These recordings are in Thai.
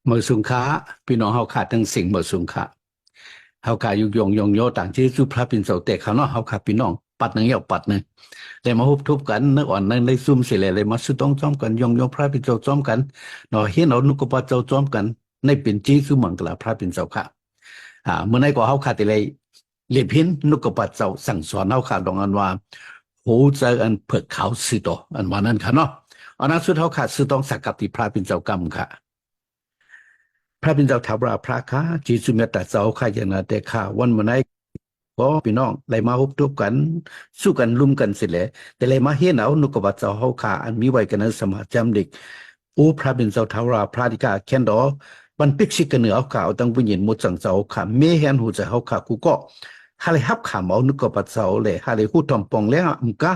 หมดสุงค้าพี่น้องเฮาขาดทั้งสิ่งหมดสุงค้าเฮาขายุกยงยงโยต่างที่สุพระปินเสาเตะเขาเนาะเฮาขาพี่น้องปัดหนึ่งเหี่ยวปัดหนึ่งเลยมาฮุบทุบกันนึกอ่อนนึงเลยซุ่มสิเลยมาสุดต้องจ้อมกันยงยงพระปินเสาจ้อมกันเนาะเห็นเอานุกปะเจ้าจ้อมกันในเป็นจีสุมังกลาพระปินเสาค่ะเมื่อไหร่ก็เฮาขาติเลยเลียพินนุกปะเจ้าสั่งสอนเฮาขาดองอันว่าโหเจออันเผือกขาวสิโตอันว่านั้นค่ะเนาะอันนั้นสุดเฮาขาดสุดต้องสักกับที่พระปินเจ้ากรรมค่ะ พระบิณฑบาตถามว่าพระค้าจีสุเมตตาเจ้าข้าอย่างนั้นแต่ข้าวันเมื่อไหร่ก็พี่น้องเลยมาฮุบทุบกันสู้กันลุมกันเสร็จแล้วแต่เลยมาเห็นเอานุกบาเจ้าเฮาข้าอันมีไว้กันในสมัยจำเด็กโอ้พระบิณฑบาตถามว่าพระธิกาแคนดอบันปิกชิกันเหนือเอาข้าเอาตั้งบุญยินมุดสังเจ้าข้าเมเห็นหูจะเฮาข้ากูก็ฮาเลยฮับขาเอานุกบาเจ้าเลยฮาเลยหูทอมปองแล้วมุกะ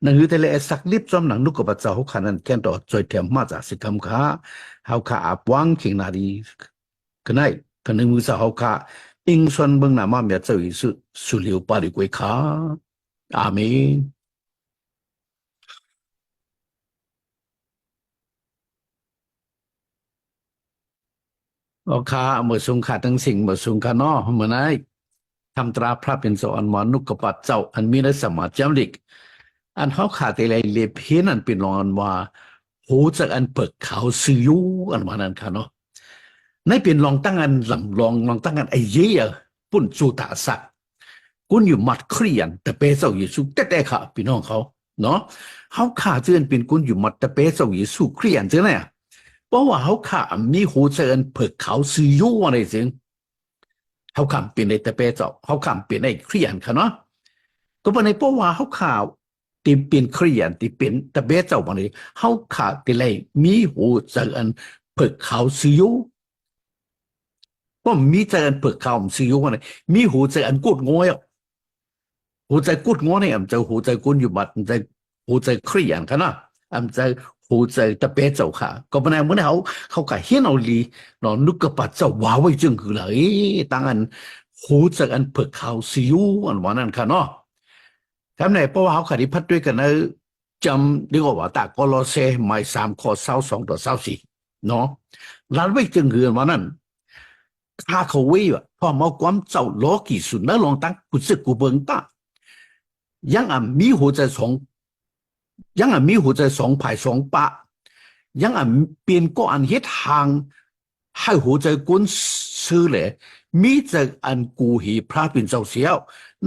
นั่นคือแต่เลยสักลิบจอมหนังนุกบาเจ้าเฮาข้านั้นแคนดอจอยเทียมมาจากสิกรรมข้าเฮาข้าอาบวังขิงนาดีก็ได้可能有时候卡应算本那么面走一次数六八的国卡，阿弥。โอเคเมื่อสงขาทั้งสิ่งเมื่อสงขาเนาะเมื่อไหร่ทำตราพระเป็นสอนมานุกปัดเจ้าอันมีในสมัยจำลิกอันเขาขาดอะไรเลียพีนั่นเป็นรอนว่าหูจากอันเปิดเขาซื้อยูอันว่านั้นค่ะเนาะในเป็นลองตั้งอันลำลองตั้งอันไอ้เยี่ยปุ่นจูตาสักกุนอยู่มัดเครียนแต่เปเจ้าอยู่สุแต่ค่ะพี่น้องเขาเนาะเขาขาดเจือนเป็นกุนอยู่มัดแต่เปเจ้าอยู่สุเครียนใช่ไหมเพราะว่าเขาขามีหูเจินเผิกเขาซื้อยูอะไรสิเขาขำเป็นในแต่เปเจ้าเขาขำเป็นในเครียนค่ะเนาะก็เป็นในเพราะว่าเขาขาตีเป็นเครียนตีเป็นแต่เปเจ้าวันนี้เขาขาตีเลยมีหูเจินเผิกเขาซื้อยูว่ามีใจอันเปิดข่าวซีอิ๊วอะไรมีหูใจอันกุดงอยหูใจกุดงอยเนี่ยมันจะหูใจกุนอยู่บัดมันจะหูใจเครียดกันนะมันจะหูใจตะเปะเจ้าค่ะก็เป็นเมื่อเขาก็เห็นเอาลีเนาะนึกกระปัดเจ้าว้าวไว้จึงคือเลยตั้งอันหูใจอันเปิดข่าวซีอิ๊วอันว่านั้นค่ะเนาะทำไหนเพราะว่าเขาขัดพัดด้วยกันนะจำดีกว่าตากโลเซไม่3:22-24เนาะรันไว้จึงคืออันว่านั้นข้าเขาไว้ว่าพอมาความเจ้าล้อกี่สุดแล้วลองตั้งกุศลกุเบิงตายังมีหัวใจสองยังมีหัวใจสองภายสองปะยังเปลี่ยนก็อันเฮ็ดทางให้หัวใจกุนซื้อเลยมีใจอันกูหีพระเป็นเจ้าเสียว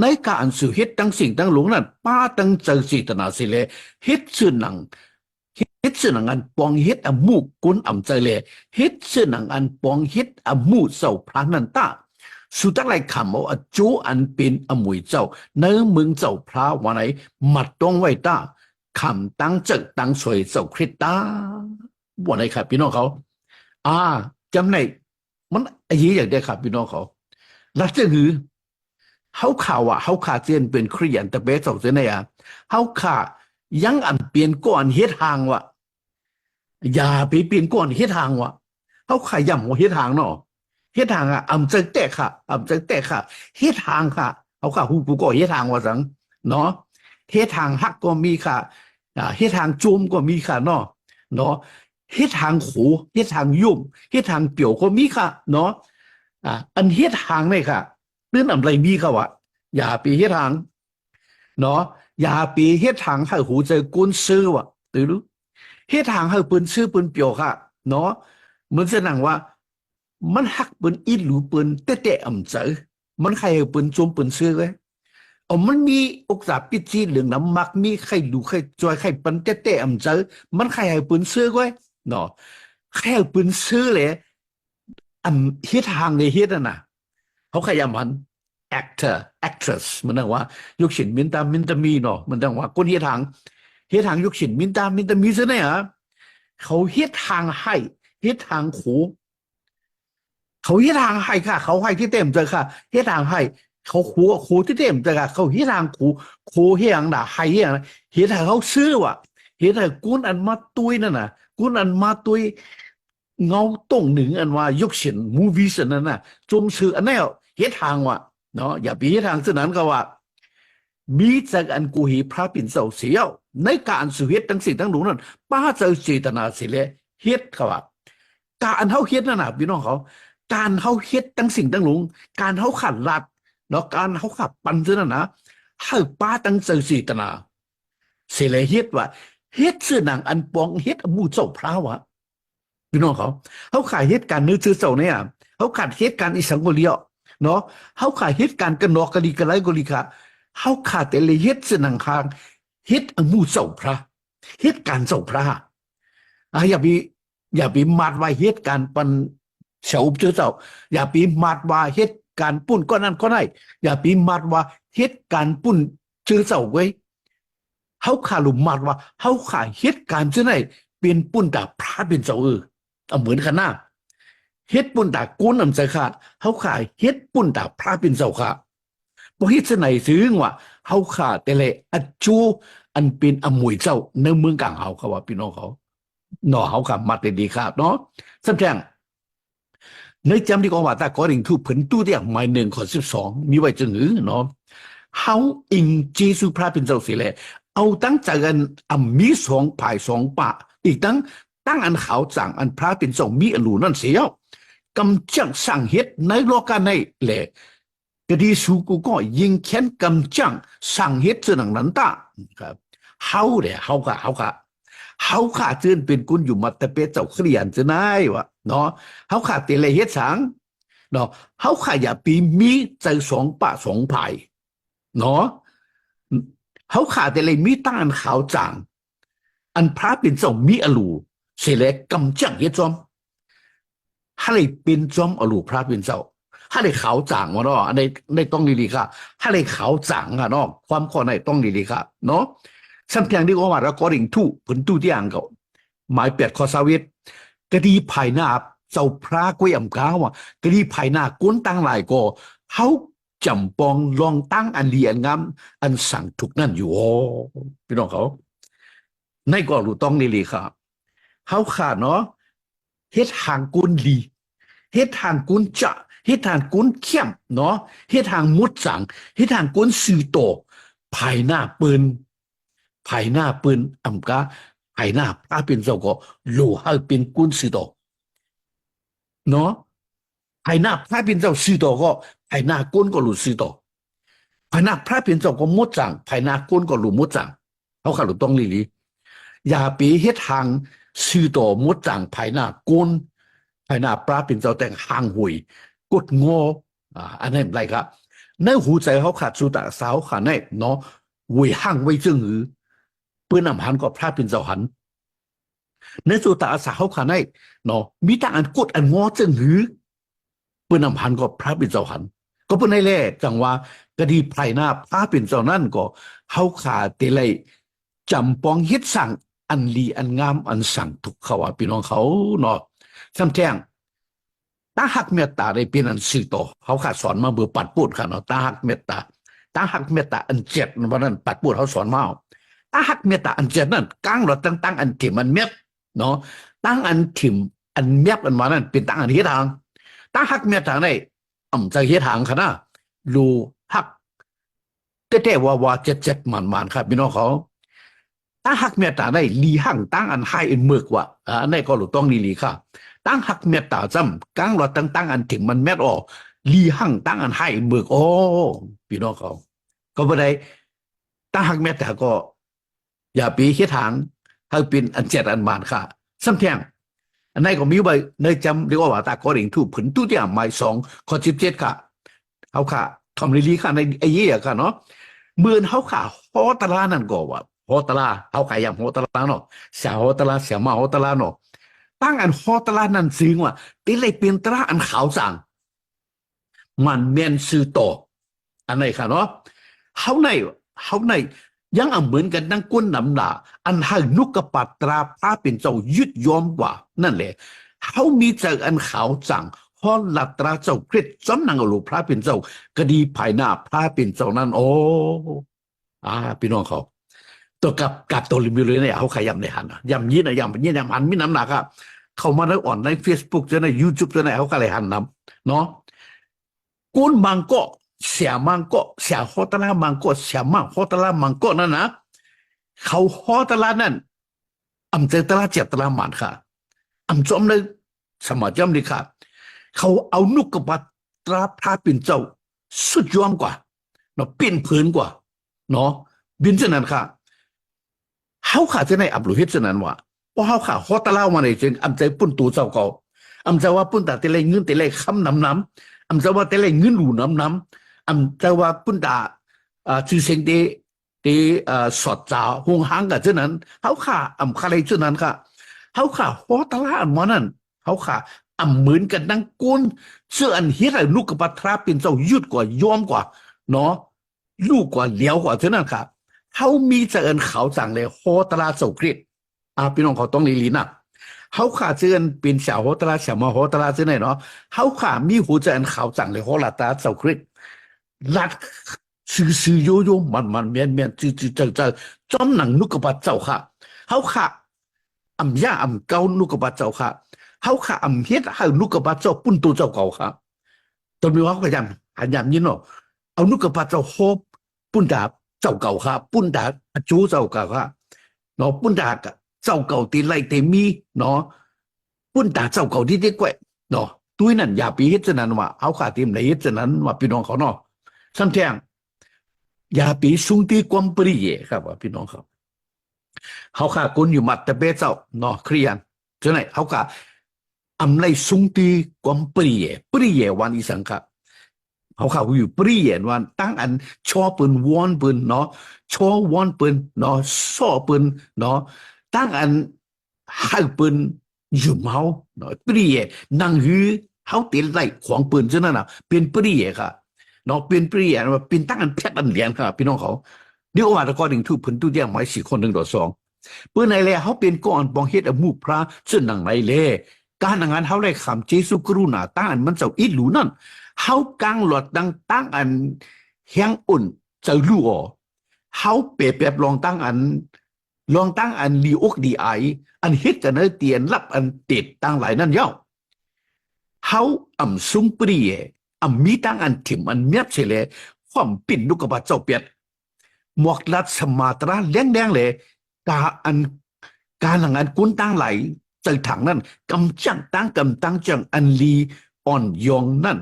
ในการสื่อเฮ็ดตั้งสิ่งตั้งหลงนั้นป้าตั้งใจสิตนาสิเลยเฮ็ดชื่อหนังเฮ็ดชื่อหนังอันปองเฮ็ดมูกุนใจเลยเฮ็ดชื่อหนังอันปองเฮ็ดมูเจ้าพระนันตาสุดท้ายคำว่าโจอันเป็นมวยเจ้าเนื้อมึงเจ้าพระวันไหนมัดต้องไว้ตาคำตั้งเจตั้งสวยเจ้าคริสตาวันไหนครับพี่น้องเขาจำในมันไอ้ยี่อย่างเดียวครับพี่น้องเขาแล้วจะคือเขาข่าวเขาขาเจียนเป็นครียันแต่เบสเจ้าเนี่ยเขาขายังเปลี่ยนก่อนเฮ็ดทางวะอย่าไปเปลี่ยนก่อนเฮ็ดทางวะเขาขายย่ำหัวเฮ็ดทางเนาะเฮ็ดทางจะแตกค่ะจะแตกค่ะเฮ็ดทางค่ะเขาขาหูกูก็เฮ็ดทางว่าสังเนาะเฮ็ดทางฮักก็มีค่ะเฮ็ดทางจุ่มก็มีค่ะเนาะเฮ็ดทางขูเฮ็ดทางยุ่มเฮ็ดทางเปี่ยวก็มีค่ะเนาะอันเฮ็ดทางเนี่ยค่ะเรื่องอะไรมีค่ะวะอย่าไปเฮ็ดทางเนาะอย่าไปเฮ็ดทางให้หูใจกุนซื้อวะตื่นรู้เฮ็ดทางให้ปืนซื้อปืนเปี่ยวค่ะเนาะเหมือนแสดงว่ามันหักปืนอีหรือปืนเตะเจอมันใครปืนจุ่มปืนซื้อเลยมันมีอกษาปิจีเหลืองน้ำมักมีใครดูใครจอยใครปันเตะเจอมันใครให้ปืนซื้อไว้เนาะใครให้ปืนซื้อเลยเฮ็ดทางในเฮ็ดน่ะเขาขยำมัน actor actress มันนั่งว่ายกฉินมินตามีเนาะมันนั่งว่าคนเฮ็ดทางยกฉินมินตามีซะเนี่ยเขาเฮ็ดทางให้เฮ็ดทางขูเขาเฮ็ดทางให้ค่ะเขาให้ที่เต็มใจค่ะเฮ็ดทางให้เขาขูที่เต็มใจค่ะเขาเฮ็ดทางขูเฮ็ดทางด่าให้เฮ็ดทางเขาซื้อว่ะเฮ็ดทางกุนอันมาตุยนั่นน่ะกุนอันมาตุยเงาต้งหนึ่งอันว่ายกเฉียนมูวีสนั่นน่ะจมซื้ออันนี้เฮ็ดทางว่ะเนาะอย่าไปเฮ็ดทางซะนั้นก็ว่ามีจากอันกูหีพระปิ่นเจ้าเสียวในการสื่อเฮ็ดทั้งสิ่งทั้งหลวงนั้นป้าเจ้าเจตนาสิเลยเฮ็ดเขาว่า การเฮาเฮ็ดนั่นน่ะพี่น้องเขาการเฮาเฮ็ดตั้งสิ่งตั้งหลงการเฮาขัดลัดเนาะการเฮาขับปันซื่อนั่นนะเฮาป้าตั้งเจอสีตนาเสเลยเฮ็ดว่าเฮ็ดซื่อหนังอันปองเฮ็ดอมูเจ้าพระวะพี่น้องเขาขายเฮ็ดการนึกซื่อเจ้าเนี่ยเขาขาดเฮ็ดการอีสังกเลียวเนาะเขาขายเฮ็ดการกันนอกกะลีกะไลกะลีค่ะเขาขาดแต่เลยเฮ็ดซื่อหนังคางเฮ็ดอมูเจ้าพระเฮ็ดการเจ้าพระอย่าไปมาดว่าเหตุการณ์ปันเฉาเจ้าเจ้าอย่าไปมาดว่าเหตุการณ์ปุ่นก็นั่นก็ได้อย่าไปมาดว่าเหตุการณ์ปุ่นเจ้าเจ้าไว้เขาขาลุมมาดว่าเขาขาเหตุการณ์เจ้าไหนเป็นปุ่นตาพระเป็นเจ้าเหมือนกันนะเฮ็ดปุ่นตากุนอำใจขาดเขาขาเฮ็ดปุ่นตาพระเป็นเจ้าค่ะบ่เฮ็ดเสไหนซื้อว่าเขาขาแต่ละอัจจูอันเป็นอมวยเจ้าในเมืองกลางเขาว่าพี่น้องเขาเนาะเขาขับมาแต่ดีครับเนาะสำแจงในจำที่กองว่าตาก็ดิ่งทูผลตู้เดียหมาย1 ข้อ 12มีไว้จึงเนาะเขาอิงเจสุพระเป็นเจ้าสิแลเอาตั้งใจกันมี2 ภาย 2 ปะอีกตั้งอันขาวจังอันพระเป็นเจ้ามีอรูนั่นเสียกำจังสั่งเฮ็ดในโลกาในแหละกดีสูกูก็ยิงแค้นกำจังสั่งเฮ็ดเสนังนั้นตาครับเขาเนี่ยเขาขาเตือนเป็นกุนอยู่มาแต่เป็นเจ้าเครียนจะนายว่ะเนาะเขาขาเตเลยเฮ็ดสังเนาะเขาขาอย่าปีมีใจ2 ปะ 2 ภายเนาะเขาขาเตเลยมีตั้งอันขาวจางอันพระเป็นเจ้ามีอรูเสเลกำจังเฮ็ดจอมให้เป็นจอมอรูพระเป็นเจ้าให้ขาวจางวะเนาะอันในต้องดีๆค่ะให้ขาวจางอะเนาะความข้อในต้องดีๆค่ะเนาะสัมเพียงที่ว่าเราก็ดิ่งทู่ผลตู้ที่อ่างเขาหมาย8 ข้อ 21กดีภายหน้าเจ้าพระกุ้ยอ่ำก้าวว่ากดีภายหน้าก้นตั้งหลายก็เขาจำปองลองตั้งอันเรียนงามอันสั่งถูกนั่นอยู่พี่น้องเขาในก็รู้ต้องนี่เลยค่ะเขาขาดเนาะเฮ็ดทางกุนลีเฮ็ดทางกุนจะเฮ็ดทางกุนเข้มเนาะเฮ็ดทางมุดสังเฮ็ดทางกุนสื่อโตภายหน้าปืนอ่ำกาภายหน้าพระเป็นเจ้าก็หลู่ให้เป็นกุนสื่อโตเนาะภายหน้าพระเป็นเจ้าสื่อโตก็ภายหน้ากุนก็หลู่สื่อโตภายหน้าพระเป็นเจ้าก็มุดสังภายหน้ากุนก็หลู่มุดสังเขาขาดต้องลีอย่าไปเฮ็ดทางสื่อโตมุดสังภายหน้ากุนภายหน้าพระเป็นเจ้าแต่งห่างหุยกดงออันนั้นไรครับในหูใจเขาขาดสุตะสาวขาดในเนาะหวยห่างไว้จึงปืนนำหันก็พระเป็นเจ้าหันในสุตะสาวขาดในเนาะมีแต่อันกดอันงอจึงปืนนำหันก็พระเป็นเจ้าหันก็เป็นในแรกจังว่ากดีภายหน้าพระเป็นเจ้านั่นก็เขาขาดเตลัยจำปองเฮ็ดสั่งอันลีอันงามอันสั่งทุกเขาว่าพี่น้องเขาเนาะซ้ำแจ้งตาหักเมตตาได้เป็นอันสื่อต่อเขาขาดสอนมาเบื่อปัดพูดค่ะเนาะตาหักเมตตาอัน7วันนั้นปัดพูดเขาสอนมาตาหักเมตตาอัน7นั่นกลางเราตั้งอันถิ่มอันเม็ดเนาะตั้งอันถิ่มอันเม็ดอันมานั่นเป็นตั้งอันเฮ็ดทางตาหักเมตตาได้ใจเฮ็ดทางค่ะนะรู้หักแต่ว่า7มันครับพี่น้องเขาตาหักเมตตาได้ลีหั่งตั้งอันให้อันเมือกว่าอันนี้ก็รู้ต้องลีค่ะตั้งหักเมตตาจำกลางเราตั้งอันถึงมันแม่ออกลีหั่งตั้งอันให้เมือกพี่น้องเขาก็บ่ได้ตั้งหักเมตตาก็อย่าไปเฮ็ดทางให้เป็นอัน7อันมานค่ะซ้ำแทงอันนี้ก็มีไว้ในจำเรียกว่าตาก็ดิ่งทูผลตู้ที่หมาย2 ข้อ 17ค่ะเอาค่ะทำลีค่ะในไอ้เหี้ยค่ะเนาะเมื่อเขาค่ะฮอตลานั่นก็ว่าฮอตลาเขาขายอย่างฮอตลาเนาะเสียฮอตลาเสียมาฮอตลาเนาะตั้งอันฮอตลานั่นซึ้งว่าติเลยเป็นตราอันขาวสั่งมันแม่นซื้อต่ออันไหนค่ะเนาะเขาในยังเหมือนกันนั่งก้นนำหนาอันให้นุกกระปัตราพระเป็นเจ้ายึดยอมกว่านั่นแหละเขามีใจอันขาวสั่งฮอนลัตราเจ้าเครียดจนนางอรูพระเป็นเจ้ากดีภายหน้าพระเป็นเจ้านั้นพี่น้องเขาตัวกับตัวลิมิเลยเนี่ยเขาขยับในหันยำยี้นะยำหันมีน้ำหนักครับเขามาได้อ่อนใน Facebook จะใน YouTube จะในเขาก็เลยหันนำเนาะกุนมังก็เสียมังก็เสียฮอตลามังก็เสียมังฮอตลามังก็นั่นนะเขาฮอตลานั่นอำเจตลา7 ตลามันค่ะอำจอมเลย สมัยจำนี่ค่ะเขาเอานุกกบัตตราพระเป็นเจ้าสุดยอดกว่าเนาะเป็นพื้นกว่าเนาะบินเช่นนั้นค่ะเขาขาจะในอับลุเฮ็ดเช่นนั้นว่าเพราะเขาขาฮอตะเล่ามาในจึงอำใจปุ่นตูเจ้าเก่าอำใจว่าปุ่นตาเตเลยเงินเตเลยคำน้ำอำใจว่าเตเลยเงินหลูน้ำอำใจว่าปุ่นตาชื่อเสียงเตสอดจ่าหงหางกับเช่นนั้นเขาขาอำคาเลยเช่นนั้นค่ะเขาขาฮอตะเล่าอันมานั้นเขาขาเหมือนกันดังกุนเสื้ออันเฮ็ดให้ลูกกับปัทราเป็นเจ้ายุดกว่ายอมกว่าเนาะลูกกว่าเลี้ยวกว่าเท่านั้นค่ะเขามีเจริญเขาสั่งเลยโฮตราโสกฤตพี่น้องเขาต้องลีนะเขาขาเจริญเป็นชาวโฮตราชาวมาโฮตราเจริญเนาะเขาขามีหูเจริญเขาสั่งเลยโฮลาตราโสกฤตลัดซื้อโยมันเมียนจะจอมหนังลูกกับปัทเจ้าค่ะเขาขาย่าเกาลูกกับปัทเจ้าค่ะเขาขาเฮ็ดให้ลูกกับปัทเจ้าปุ่นตัวเจ้าเก่าค่ะตอนนี้ว่าก็ยังยินเนาะเอาลูกกับปัทเจ้าโฮปุ่นดาเจ้าเก่าค่ะปุ่นดาจูเจ้าเก่าค่ะเนาะปุ่นดาเจ้าเก่าตีไล่เตมีเนาะปุ่นดาเจ้าเก่าที่เด็กไว้เนาะตุ้ยนั่นอย่าไปเฮ็ดนั้นว่าเอาขาทีมไหนเฮ็ดนั้นว่าพี่น้องเขาเนาะซ้ำแทงอย่าไปสุงตีความปริเยครับว่าพี่น้องเขาเขาขาคนอยู่มัดแต่เบเจ้าเนาะเครียนเจ้าไหนเขาขาไรสุงตีความปริเยวันอีสังค่ะเขาข่าวอยู่ปรีเห็นว่าตั้งอันชอปืนวอนปืนเนาะชอวอนปืนเนาะซ้อปืนเนาะตั้งอันให้ปืนอยู่เมาเนาะปรีเห็นนั่งหือเขาตีไล่ของปืนเช่นนั้นนะเป็นปรีเห็นค่ะเนาะเป็นปรีเห็นว่าเป็นตั้งอันแพทย์อันเหรียญค่ะพี่น้องเขาเดี๋ยวว่าตะกอนหนึ่งทุบผืนตู้แย่งไม้สี่คนหนึ่งต่อสองปืนไหนเลยเขาเป็นก้อนปองเฮ็ดอมูพระซึ่งหนังไหนเลยการงานเขาได้คำเจสุกรุณาตั้งอันมันเจ้าอิดหลูนั่นเขากางหลอดตั้งอันแห้งอุ่นจะรู้อ๋อเขาเปรียบลองตั้งอันลีอกดีไออันเฮ็ดกันเนเตียนรับอันติดตั้งหลายนั่นย่อเขาซุงปรีมีตั้งอันถิ่มอันเมียบเฉลยความปิ่นลูกกระบาดเจ้าเปียดหมวกลัดสมาตราแดงเลยการหลังอันกุ้นตั้งไหลใจถังนั่นกำจังตั้งจังอันลีอ่อนยองนั่น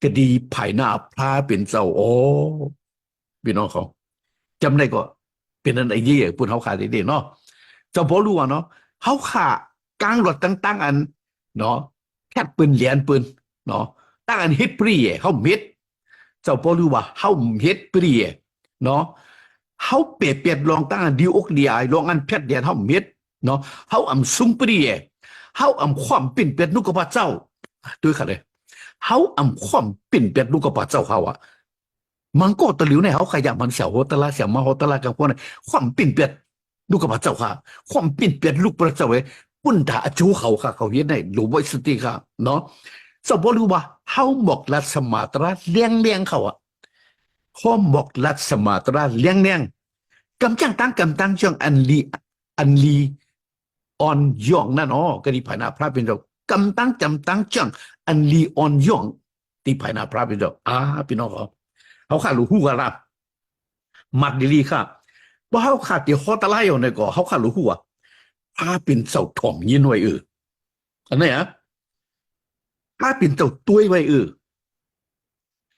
คดีภายหน้าพระเป็นเจ้าโอ้พี่น้องเขาจำได้ก็เป็นอันไอ้ยี่พูดเขาขาดเด็ดเนาะเจ้าพอรู้ว่าเนาะเขาขากลางรถตั้งอันเนาะแค่ปืนเหรียญปืนเนาะตั้งอันเฮ็ดปรีเขาเม็ดเจ้าพอรู้ว่าเขาเฮ็ดปรีเนาะเขาเปรียบลองตั้งอันดีอกดีไอลองอันเพชรเดียนเขาเม็ดเนาะเขาซุงปรีเขาความเป็นเป็ดนุกพระเจ้าด้วยค่ะเลยเขาความปิ่นเป็ดลูกกระป๋าเจ้าเขาอะมันก็ตะหลิวในเขาขยันมันเสียวโหตละเสียวมาโหตละกับพวกนั้นความปิ่นเป็ดลูกกระป๋าเจ้าค่ะความปิ่นเป็ดลูกพระเจ้าเว้ปุ่นด่าจูเขาค่ะเขาเห็นในหลูไว้สติค่ะเนาะสมบูรณ์ว่าเขาหมกลัดสมาตราเลี้ยงเขาอะเขาหมกลัดสมาตราเลี้ยงกำจังตั้งจังอันลีอ่อนย่องนั่นอ๋อก็ดีภายหน้าพระเป็นเรากำตั้งจังอันลีออนย่องที่ภายในพระเป็นเจ้าพี่น้องเขาขาดรู้หูกันละมัดดีค่ะว่าเขาขาดที่ฮอตไลอยู่ในก่อเขาขาดรู้หูอ่ะพระเป็นเจ้าถ่อมยินไว้อันนี้อ่ะพระเป็นเจ้าตุ้ยไว้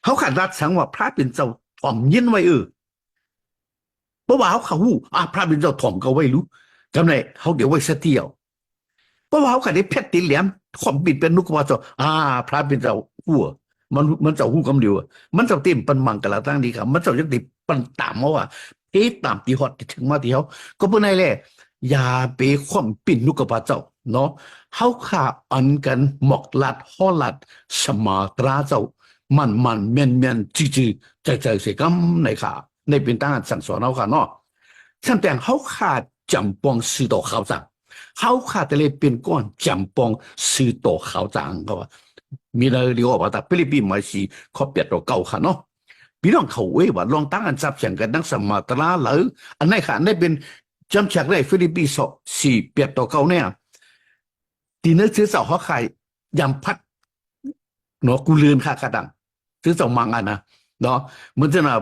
เขาขาดรัดสังว่าพระเป็นเจ้าถ่อมยินไว้เพราะว่าเขาหูพระเป็นเจ้าถ่อมเขาไว้รู้จำไหนเขาเดี๋ยวไว้เสียเที่ยวเพราะว่าเขาขาดได้เพชรตีเหลี่ยมความปิดเป็นนุกว่าเจ้าพระเป็นเจ้าหัวมันเจ้าหูกำเดียวมันเจ้าเต็มปันมังกระตั้งดีครับมันเจ้ายังติปันตามว่าตามตีฮอดถึงมาที่เขาก็เป็นไงแหละอย่าไปความปิ่นนุกพระเจ้าเนาะเขาขาอันกันหมอกลัดฮอลัดสมาตราเจ้ามันเมียนจืดใจเสียกำในขาในเป็นตั้งสั่งสอนเขาค่ะเนาะฉันแต่งเขาขาดจำปองสื่อต่อเขาจังเขาขาดแต่เลยเป็นก้อนจำปองสื่อต่อเขาจังเขาว่ามีอะไรเรียกว่าแต่ฟิลิปปินส์มาสิเขาเปลี่ยนตัวเก่าค่ะเนาะพี่น้องเขาเว้ยว่าลองตั้งอันจับเสียงกันนั่งสมาตราหรืออันไหนค่ะได้เป็นจำจากได้ฟิลิปปินส์สี่เปลี่ยนตัวเก่าเนี่ยทีนี้ซื้อเสาเขาขายยำพัดเนาะกูเลือนค่ะกระดังซื้อเสามังอันนะเนาะเหมือนจะนะ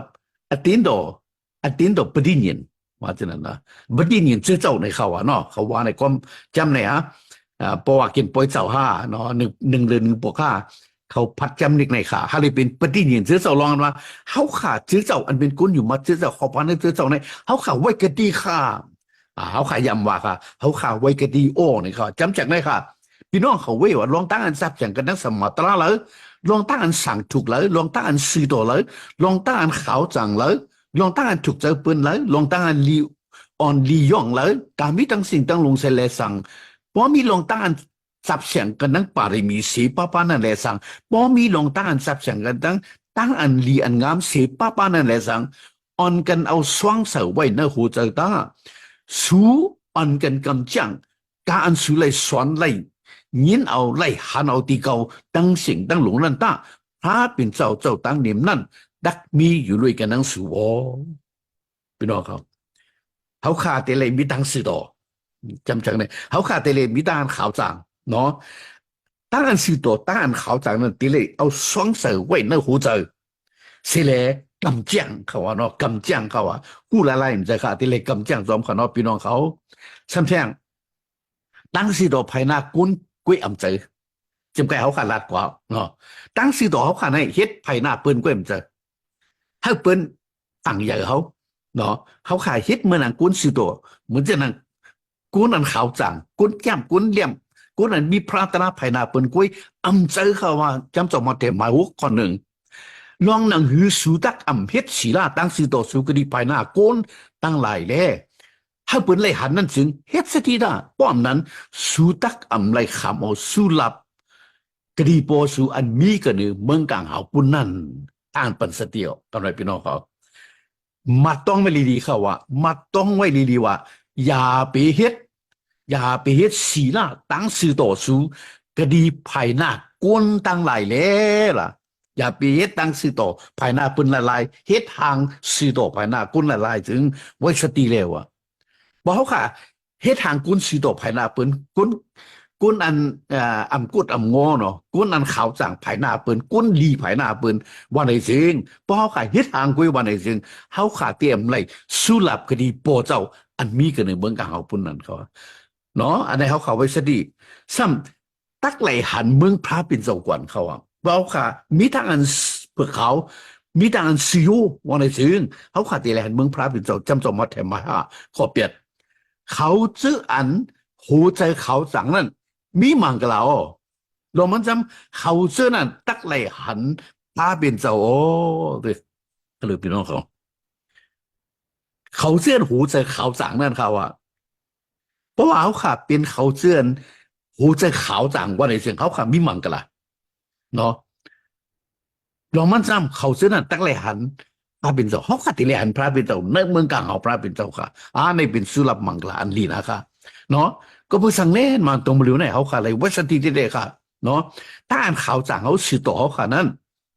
อตินโดปดิญญ์ว่าจะนั่นนะปดิญญ์ซื้อเจ้าในเขาอ่ะเนาะเขาว่าในความจำไหนฮะ เพราะว่ากินป่วยเจ้าห้าเนาะหนึ่งเดือน1 บวก 5เขาพัดจำนิกในขาฮาเลยเป็นปฏิญาณซื้อเจ้าลองว่าเขาขาดซื้อเจ้าอันเป็นกุนอยู่มาซื้อเจ้าขอพันซื้อเจ้าในเขาขาไว้กะดีค่ะเขาขายำว่าค่ะเขาขาไว้กะดีโอ้นี่ค่ะจำจากไหนค่ะพี่น้องเขาเว้ยว่าลองตั้งอันซับอย่างกันนักสมัตราเลยลองตั้งอันสั่งถูกเลยลองตั้งอันซื้อตัวเลยลองตั้งอันขาวจังเลยลองตั้งอันถูกเจอปืนเลยลองตั้งอันลีออนลีย่องเลยตามมีตั้งสิ่งตั้งลงเสลสั่งเพราะมีลงตั้งอันสับเสียงกันนั่งปาริมีสีป้าป้านั่นแหละสั่งเพราะมีลงตั้งอันสับเสียงกันตั้งอันลีอันงามสีป้าป้านั่นแหละสั่งออนกันเอาสว่างเสาไว้ในหูเจอตาสู้ออนกันกำจังการสู้เลยสอนเลยยินเอาเลยหันเอาตีเก่าตั้งสิ่งตั้งหลงนั่นตาพระเป็นเจ้าตั้งเนียมนั่นดักมีอยู่ด้วยกันนั่งสู้พี่น้องเขาขาดแต่เลยมีตั้งสื่อต่อจำจังเลยเขาขาดแต่เลยมีตั้งข่าวจางเนาะตั้งอันสื่อต่อตั้งอันข่าวจางนั่นตีเลยเอาสองเสือไว้ในหูเจอเสียเลยกำจังเขาว่าเนาะกำจังเขาว่ากูละลายมันจะขาดแต่เลยกำจังจอมเขาเนาะพี่น้องเขาซ้ำแท่งตั้งสื่อต่อภายหน้ากุ้นกุ้ยอ่ำเจอจำแก่เขาขาดลาดกว่าเนาะตั้งสื่อต่อเขาขาดในเฮ็ดภายหน้าปืนกุ้ยอ่ำเจอให้ปืนตั้งใหญ่เขาเนาะเขาขายฮิตเมื่อนังกุ้นสื่อตัวเหมือนจะนังกุ้นอันขาวจังกุ้นแก้มกุ้นเลี่ยมกุ้นอันมีพระตนาภายนาเปิ้นกุ้ยอำเจอเขาว่าจำจอมาเตหมายวุกคนหนึ่งลองนังหือสูตักอำเฮ็ดศีลาตั้งสื่อตัวสุกดีภายนากุ้นตั้งหลายแล่ถ้าเปิ้นเลยหันนั่นจึงเฮ็ดสติดาป้อมนั้นสูตักอำเลยขำเอาสูลับกดีโปสูอันมีกันนึเมืองกลางหาวปุ่นนั่นอ่านปันสเตียวตอนไหนพี่น้องเขามาต้องไว้ดีๆเขาว่ามาต้องไว้ดีๆว่าอย่าไปเฮ็ดศีลาตั้งสื่อต่อสู้กดีภายหน้ากวนตั้งหลายแล้วล่ะอย่าไปเฮ็ดตั้งสื่อต่อภายหน้าปืนละลายเฮ็ดทางสื่อต่อภายหน้ากุนละลายถึงไว้สติแล้วอ่ะบอกเขาค่ะเฮ็ดทางกุนสื่อต่อภายหน้าปืนกุนอันอำกุดอำงอเนาะกุนอันขาวจางภายหน้าปืนกุนลีภายหน้าปืนวันไหนจริงเพราะเขาขายเฮ็ดทางกุยวันไหนจริงเขาขาเตรียมไรสู้หลับคดีโปเจ้าอันมีกันในเมืองกลางเขาปุ่นนั่นเขาเนาะอันไหนเขาไว้สดีซ้ำตักไหลหันเมืองพระเป็นเจ้ากวนเขาอ่ะเพราะเขาขามีทางอันเพื่อเขามีทางอันซิโยวันไหนจริงเขาขาเตรียมหันเมืองพระเป็นเจ้าจำจอมมาแถมมาขอเปียดเขาซื้ออันหูใจเขาสั่งนั่นมีมังกราวเรามันจำเขาเสื้อนั่นตักไหลหันพาเป็นเจ้าโอ้เด็กก็เลยพี่น้องเขาเสื้อหูใจเขาสั่งนั่นเขาอะเพราะว่าเขาขาเป็นเขาเสื้อหูใจเขาสั่งว่าในเสียงเขาขามีมังกรเนาะเรามันจำเขาเสื้อนั่นตักไหลหันพระเป็นเจ้าเขาขาติเลยหันพระเป็นเจ้าในเมืองกลางเขาพระเป็นเจ้าค่ะในเป็นสุรับมังกรอันลีนะคะเนาะก็เพื่อสั่งเล่นมาตรงบริเวณไหนเขาค่ะอะไรวัสดุที่ได้ค่ะเนาะถ้าอ่านข่าวจางเขาสื่อต่อเขาค่ะนั่น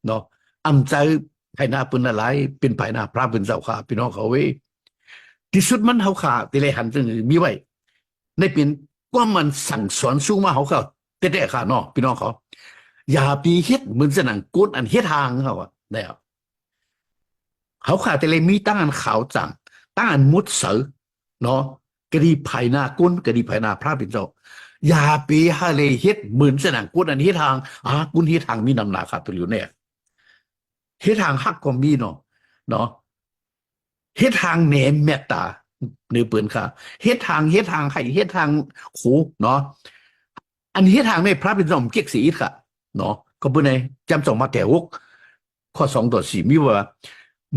เนาะอำใจภายหน้าเป็นอะไรเป็นภายหน้าพระเป็นเจ้าค่ะพี่น้องเขาเว้ยที่สุดมันเขาค่ะที่เลยหันจึงมีไว้ในเป็นว่ามันสั่งสอนสู้มาเขาค่ะแต่ค่ะเนาะพี่น้องเขาอย่าปีเฮ็ดเหมือนสนังกุนอันเฮ็ดทางเขาอ่ะได้เขาขาดแต่เลยมีตั้งอันขาวจังตั้งอันมุดเสือเนาะกดีภายหน้ากุนกดีภายหน้าพระเป็นเจ้าอย่าไปหาเลยเฮ็ดเหมือนสนังกุนอันเฮ็ดทางกุนเฮ็ดทางมีนำหนาขาดตัวอยู่เนี่ยเฮ็ดทางฮักก็มีเนาะเฮ็ดทางแหนมเมตตาเนื้อเปืนค่ะเฮ็ดทางให้เฮ็ดทางโขเนาะอันเฮ็ดทางในพระเป็นเจ้าเกียกสีค่ะเนาะก็เพื่อนไงจำส่งมาแต่วกข้อ2:4มีว่า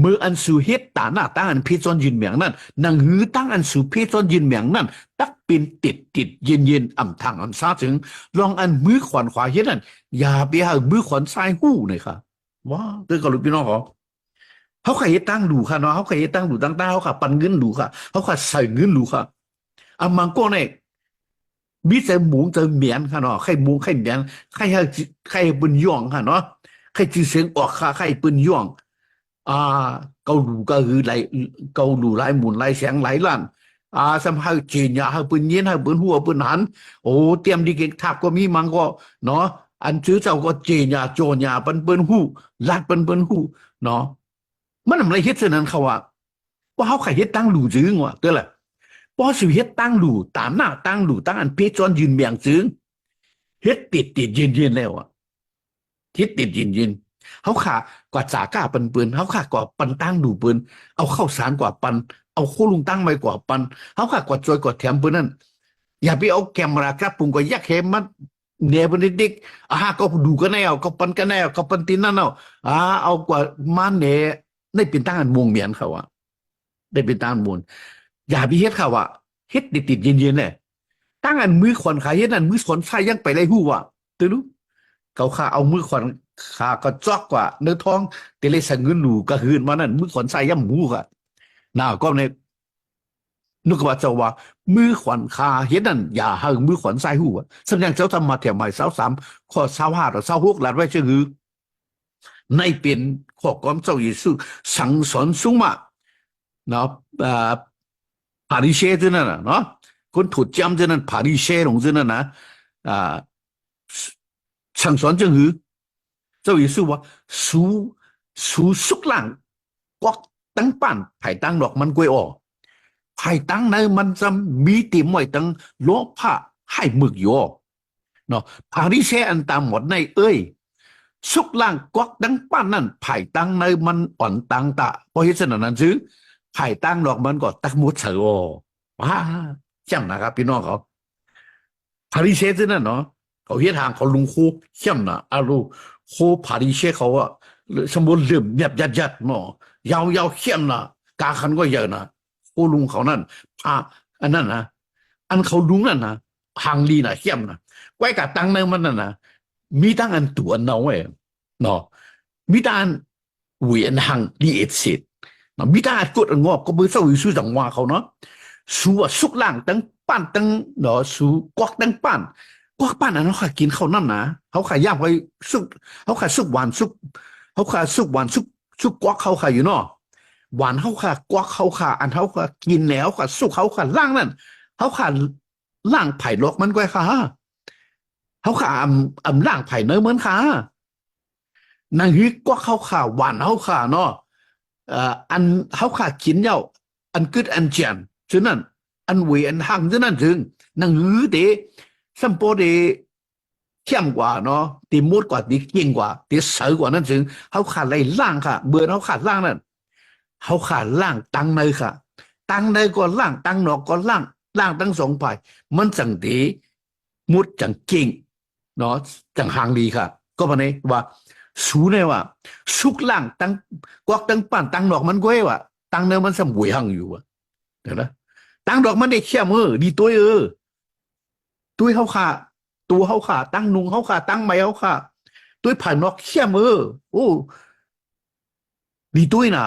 เมื่ออันสู่เฮ็ดตาหน้าตั้งอันเพจอนยืนเหมียงนั่นนางหือตั้งอันสู่เพจอนยืนเหมียงนั่นตักเป็นติดเย็นอ่ำทางอันซาถึงลองอันมือขวานขวาเฮ็ดนั่นอย่าไปหามือขวานซ้ายหู้เลยค่ะว้าเตือนกับลูกพี่น้องเขาใครตั้งดูค่ะเนาะเขาใครตั้งดูตั้งเขาค่ะปันเงินดูค่ะเขาค่ะใส่เงินดูค่ะมังก็เนี่ยมีแต่หมูแต่เหมียนค่ะเนาะใครหมูใครเหมียนใครปืนย่องค่ะเนาะใครจือเสียงออกค่ะใครปืนย่องเกาหลูก็คือไหลเกาหลูไหลหมุนไหลแสงไหลลั่นสำหรับจีนอย่าให้ปืนเย็นให้ปืนหัวปืนหันโอ้เตรียมดีเก่งทักก็มีมังก็เนาะอันซื้อเจ้าก็จีนอย่าโจรอย่าปืนหูลัดปืนหูเนาะมันอะไรเฮ็ดเท่านั้นเขาว่าเขาใครเฮ็ดตั้งหลูจึงวะเด้อแหละพอสิเฮ็ดตั้งหลูตามหน้าตั้งหลูตั้งอันเพจจอนยืนเมียงจึง เฮ็ดติดยืนแล้วอ่ะเฮ็ดติดยืนเขาขากว่าจาก้าปันปืนเขาขากว่าปันตั้งดูปืนเอาเข้าสารกว่าปันเอาโคลุงตั้งไม่กว่าปันเขาขากว่าจอยกว่าแถมปืนนั่นอย่าไปเอาแคมรากระปุงก็ยักเหมันเนี่ยเป็นเด็กก็ดูกันแนวก็ปันกันแนวก็ปันตินนั่นเอาเอากว่ามันเนี่ยได้เป็นตั้งอันมวงเมียนเขาอะได้เป็นตั้งมูลอย่าไปเฮ็ดเขาอะเฮ็ดติดยืนเนี่ยตั้งอันมือขอนขายเฮ็ดอันมือขอนใส่ยังไปได้หู้อะตื่นรู้เขาขาเอามือขอนขาก็จอกกว่าเนื้อท้องเตเลสังเงินหนูก็หืนมานั่นมือขอนใส่ย่ำหมูค่ะน่าก็ในนึกว่าเจ้าว่ามือขวัญคาเฮ็ดนั่นอย่าให้มือขวัญใส่หูอะสัญญาเจ้าทำมาแถมใหม่23ข้อ25หรือ26หลัดไว้ชื่อในเป็นข้อความเจ้าเยซูสั่งสอนสูงมากเนาะพาริเช่ที่นั่นนะเนาะคนถูกจำที่นั่นพาริเช่ลงที่นั่นนะอ่าสั่งสอนจังหือเจ้าเยซูว่าสูสุกหลังกวักตั้งปั้นไผ่ตั้งดอกมันกล้วยออกไผ่ตั้งในมันจะมีติมไว้ตั้งโลผ้าให้หมึกอยู่เนาะพาริเช่อันตามหมดในเอ้ยสุกล่างกวักดังปั้นนั่นไผ่ตั้งในมันอ่อนตังตะเพราะเหตุฉะนั้นซื้อไผ่ตั้งดอกมันก็ตักมุดเสือว้าจังนะครับพี่น้องเขาพาริเช่ที่นั่นเนาะเขาเฮ็ดทางเขาลุงคูเข้มนะอารูโคพาริเช่เขาอะสมบูรณ์เหลื่อมแบบยัดเนาะยาวเข้มนะกาคันก็เยอะนะโคลุงเขานั่นพาอันนั้นนะอันเขาลุงนั่นนะหางลีนะเข้มนะไว้กับตังในมันนั่นนะมีตั้งอันตัวน้อยเนาะมีตั้งเวียนหางลีเอ็ดเสร็จเนาะมีตั้งอันกดงอกก็เบอร์เศร้าอยู่สู้จังหวะเขาเนาะสู้สุกล่างตั้งปั้นตั้งเนาะสู้กวักตั้งปั้นกวักปั้นอันเขาขากินเขานั่นนะเขาขาย่างไว้สุกเขาขาสุกหวานสุกเขาขาสุกหวานสุกกวักเขาขาอยู่เนาะหวานเขาขากวักเขาขาอันเขาขากินแล้วขาสุกเขาขาล่างนั่นเขาขาล่างไผ่ลอกมันก็ค่ะเขาขาล่างไผ่เนื้อเหมือนค่ะนางฮิกวักเขาขาหวานเขาขาเนาะอันเขาขากินเย้าอันกึดอันเจียนฉะนั้นอันเวอันหังฉะนั้นถึงนางฮือเดสัมโปเดเข้มกว่าเนาะตีมุดกว่าตีเก่งกว่าตีเสือกว่านั้นถึงเขาขาดอะไรล่างค่ะเบื่อเขาขาดล่างนั่นเขาขาดล่างตั้งในค่ะตั้งในก็ล่างตั้งนอกก็ล่างทั้งสองฝ่ายมันจังตีมุดจังเก่งเนาะจังหางดีค่ะก็มาเนี่ยว่าสูเนี่ยว่าสุกล่างตั้งกวักตั้งปั้นตั้งนอกมันก้อยว่าตั้งเนื้อมันสมวยหังอยู่อ่ะเห็นไหมตั้งดอกมันได้แค่มือดีตัวตัวเขาขาตัวเขาขาตั้งนุงเขาขาตั้งไม้เขาขาตัวผ่านนอกแค่มือโอ้ดีตัวน่ะ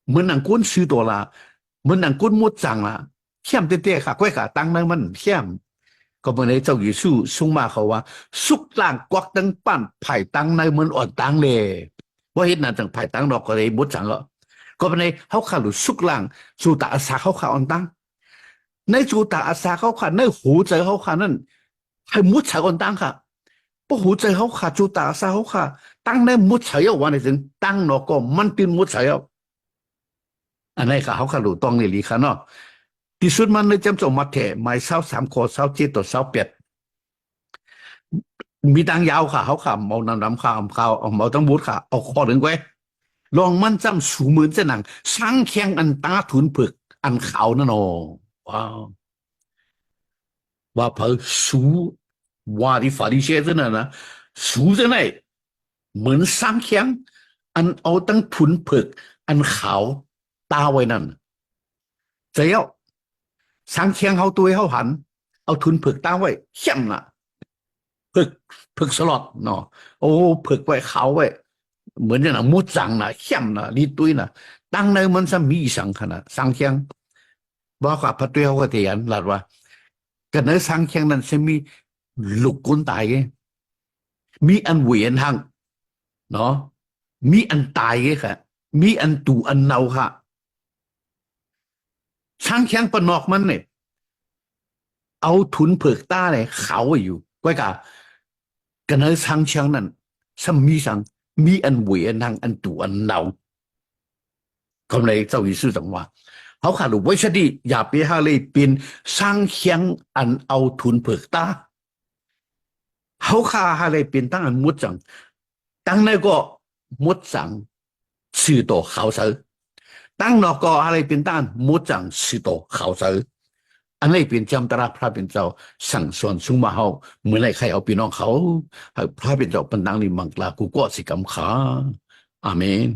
เหมือนหนังก้นซื้อตัวละเหมือนหนังก้นมดจังละเข้มเตี้ยๆค่ะก้อยขาตั้งนั้นมันเข้มก็เมื่อในเจ้าอยู่สู้สุ่งมาเขาว่าสุกล่างกวักตั้งปั้นไผ่ตั้งในมันอ่อนตั้งเลยว่าเห็นนั่นจังไผ่ตั้งดอกก็เลยมดจังก็เป็นในเขาขาหลุดสุกล่างสู่ตาอาสาเขาขาอ่อนตั้งในจูตาอาสาเขาขาในหูใจเขาขานั่นให้มุดใส่ก่อนตั้งค่ะพวกหูใจเขาขาจูตาอาสาเขาขาตั้งในมุดใส่เอาวันนี้ถึงตั้งนอกก็มันตินมุดใส่เอาอันนี้ค่ะเขาขาหลุดตองนี่ลีค่ะเนาะที่สุดมันเลยจำจงมาแถไม่เศร้า3 ข้อ27 ต่อ 28มีตังยาวค่ะเขาขาเมานำข่าวเอาเมาตั้งบูดค่ะเอาข้อหนึ่งไว้ลองมันจำสูเหมือนจะหนังสังแข่งอันตาถุนผึกอันขาวนั่นโอว้าวว่าเพอสูว่าที่法律学真的呢สูจะไหนเหมือนสังแข่งอันเอาตั้งถุนผึกอันขาวตาไว้นั่นเจ้าสังแข่งเขาตัวเขาหันเอาถุนผึกตาไว้เข้มน่ะผึกสลอดเนาะโอ้ผึกไว้ขาวไว้เหมือนอย่างนั้นมุดจังนะเข้มนะลีตุยนะตั้งในมันจะมีสังขนาดสังเคียงบอกกับพระเจ้าก็เถียนหลัดว่ากันในสังเคียงนั้นจะมีลูกกุนตายมีอันเวียนหังเนาะมีอันตายค่ะมีอันตูอันเนาค่ะสังเคียงปนอกมันเนี่ยเอาทุนเผือกตาเลยเขาอยู่ก้อยกากันในสังเคียงนั้นสมีสังมีอันเวียนหังอันตูอันเนาคำในเจ้าวิสุจังว่าเขาขาดลูกไว้ชดีอย่าไปหาเลยเป็นสร้างเคียงอันเอาทุนเผือกตา เขาข้าอะไรเป็นตั้งอันมุดจังตั้งในก็มุดจังสื่อต่อเขาเสือตั้งนอกก็อะไรเป็นตั้งมุดจังสื่อต่อเขาเสืออันนี้เป็นจำตราพระเป็นเจ้าสั่งสอนสุมาเฮาเมื่อไรใครเอาพี่น้องเขาให้พระเป็นเจ้าเป็นตั้งนี่มังกลากูก็สิกำขาอาเมน